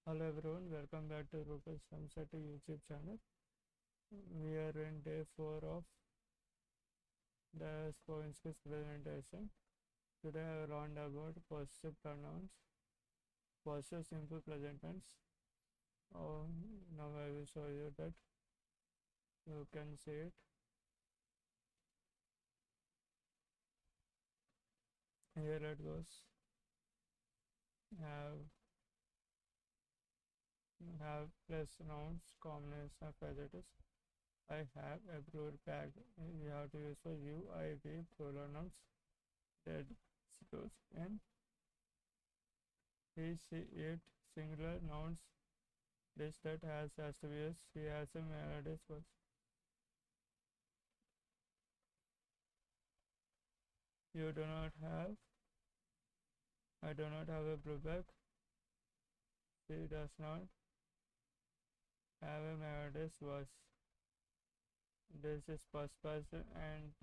Hello everyone, welcome back to Rupesh Sunset YouTube channel. We are in day 4 of the Spoinskis presentation. Today I will learn about possessive pronouns, possessive simple present tense. Now I will show you that you can see it. Here it goes. Have plus nouns, combination of adjectives. I have approved bag. You have to use for you, I, we, plural nouns. Dead, suppose, and he, she, it, singular nouns. This that has to be used. He has a melodious voice. You do not have. I do not have a blue bag. She does not have a melodious voice. This is first person and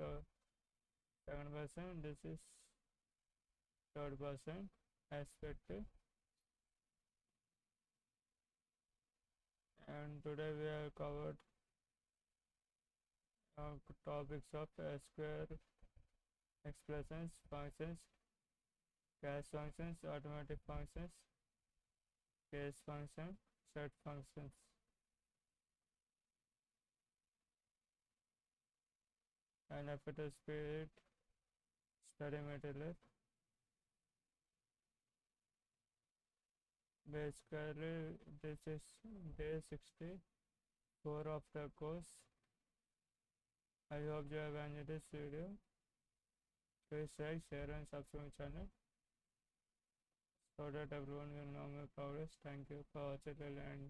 second person. This is third person aspect. And today we have covered topics of square expressions, functions, cache functions, automatic functions, case function, set functions. And after the spirit study material. Basically, this is day 64 of the course. I hope you have enjoyed this video. Please like, share and subscribe my channel so that everyone will know my progress. Thank you for watching till the end.